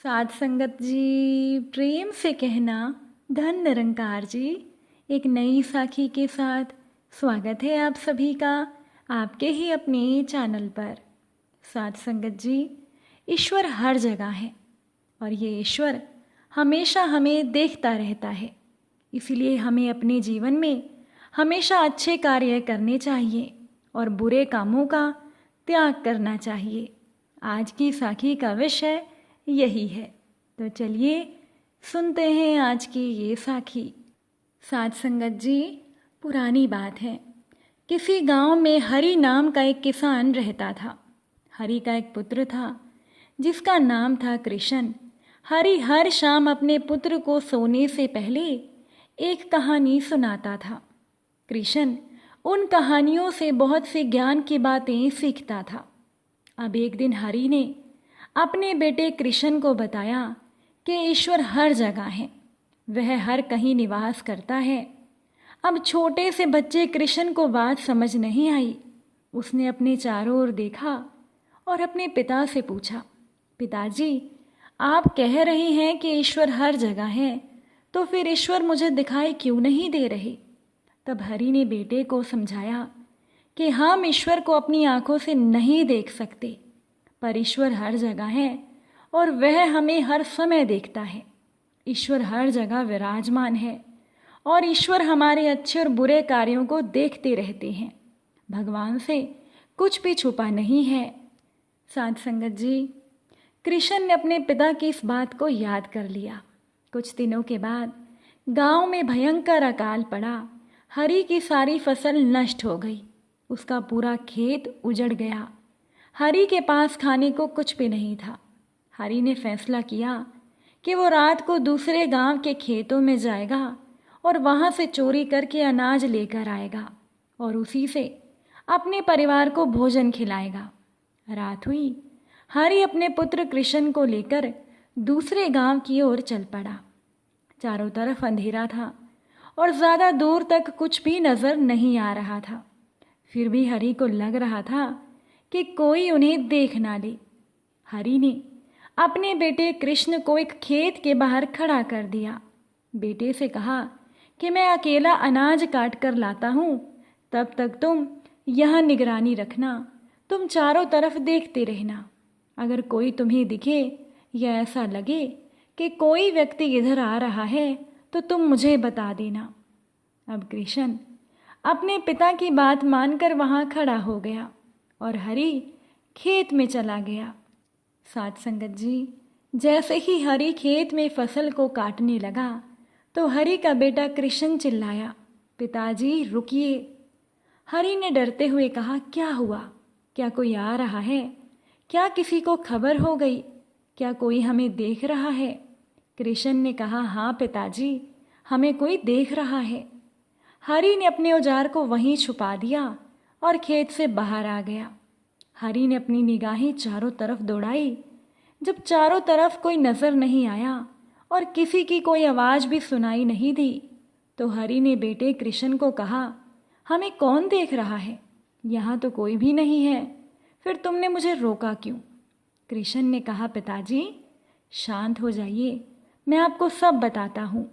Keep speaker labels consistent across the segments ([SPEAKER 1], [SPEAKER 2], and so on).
[SPEAKER 1] साध संगत जी, प्रेम से कहना धन निरंकार जी। एक नई साखी के साथ स्वागत है आप सभी का आपके ही अपने चैनल पर। साध संगत जी, ईश्वर हर जगह है और ये ईश्वर हमेशा हमें देखता रहता है। इसीलिए हमें अपने जीवन में हमेशा अच्छे कार्य करने चाहिए और बुरे कामों का त्याग करना चाहिए। आज की साखी का विषय यही है, तो चलिए सुनते हैं आज की ये साखी। साध संगत जी, पुरानी बात है। किसी गांव में हरि नाम का एक किसान रहता था। हरि का एक पुत्र था जिसका नाम था कृष्ण। हरि हर शाम अपने पुत्र को सोने से पहले एक कहानी सुनाता था। कृष्ण उन कहानियों से बहुत सी ज्ञान की बातें सीखता था। अब एक दिन हरि ने अपने बेटे कृष्ण को बताया कि ईश्वर हर जगह है, वह हर कहीं निवास करता है। अब छोटे से बच्चे कृष्ण को बात समझ नहीं आई। उसने अपने चारों ओर देखा और अपने पिता से पूछा, पिताजी, आप कह रहे हैं कि ईश्वर हर जगह है, तो फिर ईश्वर मुझे दिखाई क्यों नहीं दे रहे? तब हरि ने बेटे को समझाया कि हम ईश्वर को अपनी आंखों से नहीं देख सकते, पर ईश्वर हर जगह है और वह हमें हर समय देखता है। ईश्वर हर जगह विराजमान है और ईश्वर हमारे अच्छे और बुरे कार्यों को देखते रहते हैं। भगवान से कुछ भी छुपा नहीं है। साध संगत जी, कृष्ण ने अपने पिता की इस बात को याद कर लिया। कुछ दिनों के बाद गांव में भयंकर अकाल पड़ा। हरि की सारी फसल नष्ट हो गई। उसका पूरा खेत उजड़ गया। हरि के पास खाने को कुछ भी नहीं था। हरि ने फैसला किया कि वो रात को दूसरे गांव के खेतों में जाएगा और वहां से चोरी करके अनाज लेकर आएगा और उसी से अपने परिवार को भोजन खिलाएगा। रात हुई। हरि अपने पुत्र कृष्ण को लेकर दूसरे गांव की ओर चल पड़ा। चारों तरफ अंधेरा था और ज़्यादा दूर तक कुछ भी नजर नहीं आ रहा था। फिर भी हरि को लग रहा था कि कोई उन्हें देख ना ले। हरि ने अपने बेटे कृष्ण को एक खेत के बाहर खड़ा कर दिया। बेटे से कहा कि मैं अकेला अनाज काट कर लाता हूँ, तब तक तुम यहाँ निगरानी रखना। तुम चारों तरफ देखते रहना। अगर कोई तुम्हें दिखे या ऐसा लगे कि कोई व्यक्ति इधर आ रहा है तो तुम मुझे बता देना। अब कृष्ण अपने पिता की बात मानकर वहाँ खड़ा हो गया और हरि खेत में चला गया। साध संगत जी, जैसे ही हरि खेत में फसल को काटने लगा तो हरि का बेटा कृष्ण चिल्लाया, पिताजी रुकिए। हरि ने डरते हुए कहा, क्या हुआ? क्या कोई आ रहा है? क्या किसी को खबर हो गई? क्या कोई हमें देख रहा है? कृष्ण ने कहा, हाँ पिताजी, हमें कोई देख रहा है। हरि ने अपने औजार को वहीं छुपा दिया और खेत से बाहर आ गया। हरि ने अपनी निगाहें चारों तरफ दौड़ाई। जब चारों तरफ कोई नजर नहीं आया और किसी की कोई आवाज भी सुनाई नहीं दी तो हरि ने बेटे कृष्ण को कहा, हमें कौन देख रहा है? यहाँ तो कोई भी नहीं है, फिर तुमने मुझे रोका क्यों? कृष्ण ने कहा, पिताजी शांत हो जाइए, मैं आपको सब बताता हूँ।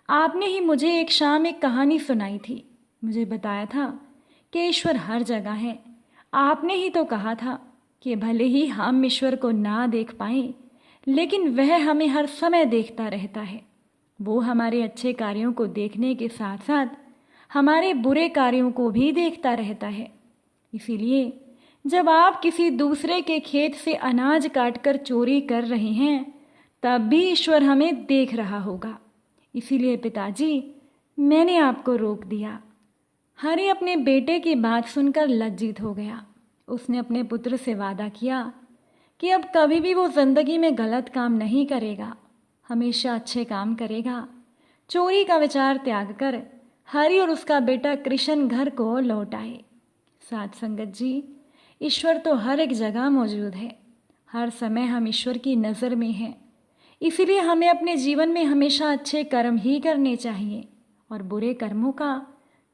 [SPEAKER 1] आपने ही मुझे एक शाम एक कहानी सुनाई थी। मुझे बताया था कि ईश्वर हर जगह है। आपने ही तो कहा था कि भले ही हम ईश्वर को ना देख पाएं, लेकिन वह हमें हर समय देखता रहता है। वो हमारे अच्छे कार्यों को देखने के साथ साथ हमारे बुरे कार्यों को भी देखता रहता है। इसीलिए जब आप किसी दूसरे के खेत से अनाज काटकर चोरी कर रहे हैं, तब भी ईश्वर हमें देख रहा होगा। इसीलिए पिताजी, मैंने आपको रोक दिया। हरि अपने बेटे की बात सुनकर लज्जित हो गया। उसने अपने पुत्र से वादा किया कि अब कभी भी वो जिंदगी में गलत काम नहीं करेगा, हमेशा अच्छे काम करेगा। चोरी का विचार त्याग कर हरि और उसका बेटा कृष्ण घर को लौट आए। साध संगत जी, ईश्वर तो हर एक जगह मौजूद है। हर समय हम ईश्वर की नज़र में हैं। इसीलिए हमें अपने जीवन में हमेशा अच्छे कर्म ही करने चाहिए और बुरे कर्मों का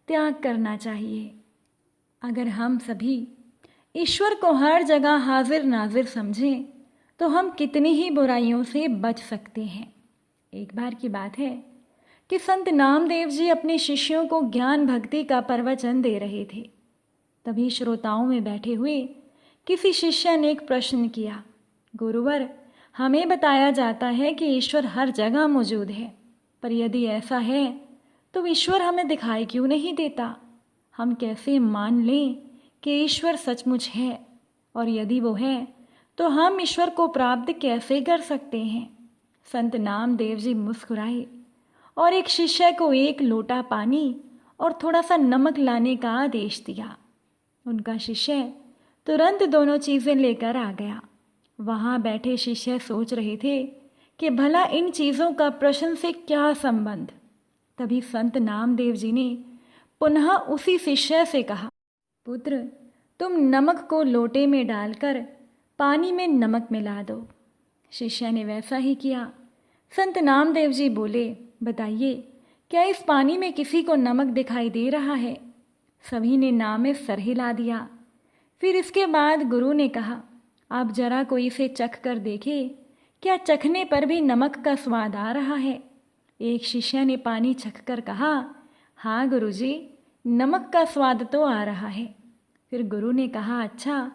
[SPEAKER 1] त्याग करना चाहिए। अगर हम सभी ईश्वर को हर जगह हाजिर नाजिर समझें तो हम कितनी ही बुराइयों से बच सकते हैं। एक बार की बात है कि संत नामदेव जी अपने शिष्यों को ज्ञान भक्ति का प्रवचन दे रहे थे। तभी श्रोताओं में बैठे हुए किसी शिष्य ने एक प्रश्न किया, गुरुवर, हमें बताया जाता है कि ईश्वर हर जगह मौजूद है, पर यदि ऐसा है तो ईश्वर हमें दिखाई क्यों नहीं देता? हम कैसे मान लें कि ईश्वर सचमुच है, और यदि वो है तो हम ईश्वर को प्राप्त कैसे कर सकते हैं? संत नामदेव जी मुस्कुराए और एक शिष्य को एक लोटा पानी और थोड़ा सा नमक लाने का आदेश दिया। उनका शिष्य तुरंत दोनों चीज़ें लेकर आ गया। वहाँ बैठे शिष्य सोच रहे थे कि भला इन चीज़ों का प्रश्न से क्या संबंध। तभी संत नामदेव जी ने पुनः उसी शिष्य से कहा, पुत्र, तुम नमक को लोटे में डालकर पानी में नमक मिला दो। शिष्य ने वैसा ही किया। संत नामदेव जी बोले, बताइए, क्या इस पानी में किसी को नमक दिखाई दे रहा है? सभी ने नाम में सर हिला दिया। फिर इसके बाद गुरु ने कहा, आप जरा कोई इसे चख कर देखे, क्या चखने पर भी नमक का स्वाद आ रहा है? एक शिष्य ने पानी चख कर कहा, हाँ गुरुजी, नमक का स्वाद तो आ रहा है। फिर गुरु ने कहा, अच्छा,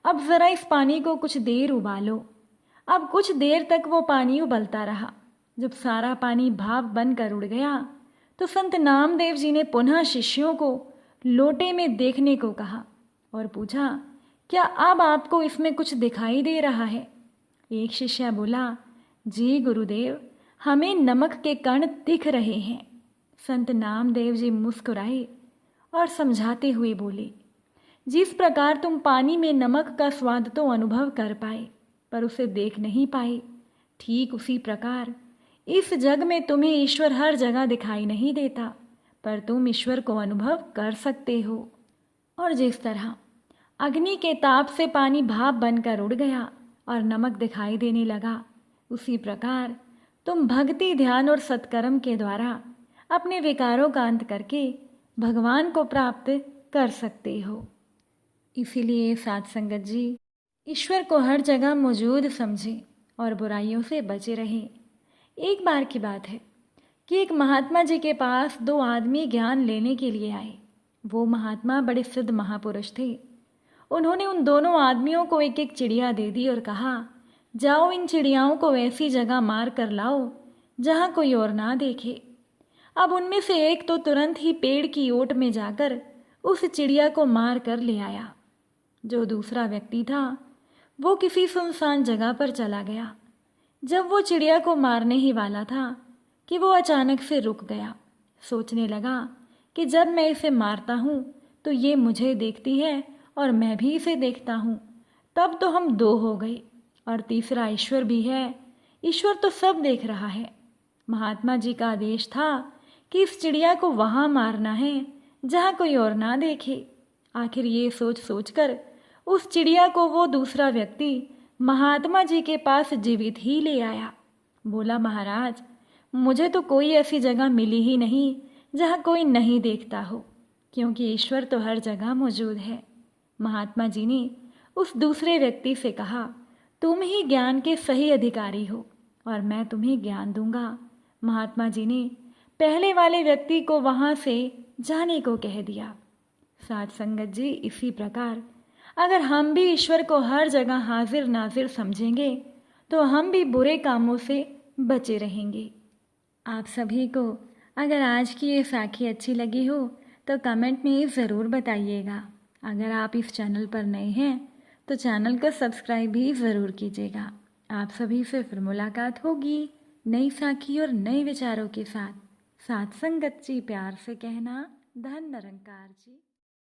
[SPEAKER 1] अब ज़रा इस पानी को कुछ देर उबालो। अब कुछ देर तक वो पानी उबलता रहा। जब सारा पानी भाप बनकर उड़ गया तो संत नामदेव जी ने पुनः शिष्यों को लोटे में देखने को कहा और पूछा, क्या अब आपको इसमें कुछ दिखाई दे रहा है? एक शिष्य बोला, जी गुरुदेव, हमें नमक के कण दिख रहे हैं। संत नामदेव जी मुस्कुराए और समझाते हुए बोले, जिस प्रकार तुम पानी में नमक का स्वाद तो अनुभव कर पाए पर उसे देख नहीं पाए, ठीक उसी प्रकार इस जग में तुम्हें ईश्वर हर जगह दिखाई नहीं देता, पर तुम ईश्वर को अनुभव कर सकते हो। और जिस तरह अग्नि के ताप से पानी भाप बनकर उड़ गया और नमक दिखाई देने लगा, उसी प्रकार तुम भक्ति, ध्यान और सत्कर्म के द्वारा अपने विकारों का अंत करके भगवान को प्राप्त कर सकते हो। इसीलिए साध संगत जी, ईश्वर को हर जगह मौजूद समझें और बुराइयों से बचे रहें। एक बार की बात है कि एक महात्मा जी के पास दो आदमी ज्ञान लेने के लिए आए। वो महात्मा बड़े सिद्ध महापुरुष थे। उन्होंने उन दोनों आदमियों को एक एक चिड़िया दे दी और कहा, जाओ इन चिड़ियाओं को ऐसी जगह मार कर लाओ जहाँ कोई और ना देखे। अब उनमें से एक तो तुरंत ही पेड़ की ओट में जाकर उस चिड़िया को मार कर ले आया। जो दूसरा व्यक्ति था वो किसी सुनसान जगह पर चला गया। जब वो चिड़िया को मारने ही वाला था कि वो अचानक से रुक गया। सोचने लगा कि जब मैं इसे मारता हूँ तो ये मुझे देखती है और मैं भी इसे देखता हूँ, तब तो हम दो हो गए, और तीसरा ईश्वर भी है। ईश्वर तो सब देख रहा है। महात्मा जी का आदेश था कि इस चिड़िया को वहाँ मारना है जहाँ कोई और ना देखे। आखिर ये सोच सोचकर उस चिड़िया को वो दूसरा व्यक्ति महात्मा जी के पास जीवित ही ले आया। बोला, महाराज, मुझे तो कोई ऐसी जगह मिली ही नहीं जहाँ कोई नहीं देखता हो, क्योंकि ईश्वर तो हर जगह मौजूद है। महात्मा जी ने उस दूसरे व्यक्ति से कहा, तुम ही ज्ञान के सही अधिकारी हो और मैं तुम्हें ज्ञान दूंगा। महात्मा जी ने पहले वाले व्यक्ति को वहाँ से जाने को कह दिया। साध संगत जी, इसी प्रकार अगर हम भी ईश्वर को हर जगह हाजिर नाजिर समझेंगे तो हम भी बुरे कामों से बचे रहेंगे। आप सभी को अगर आज की ये साखी अच्छी लगी हो तो कमेंट में ज़रूर बताइएगा। अगर आप इस चैनल पर नए हैं तो चैनल को सब्सक्राइब भी ज़रूर कीजिएगा। आप सभी से फिर मुलाकात होगी नई साखी और नए विचारों के साथ। साथ संगत जी, प्यार से कहना, धन निरंकार जी।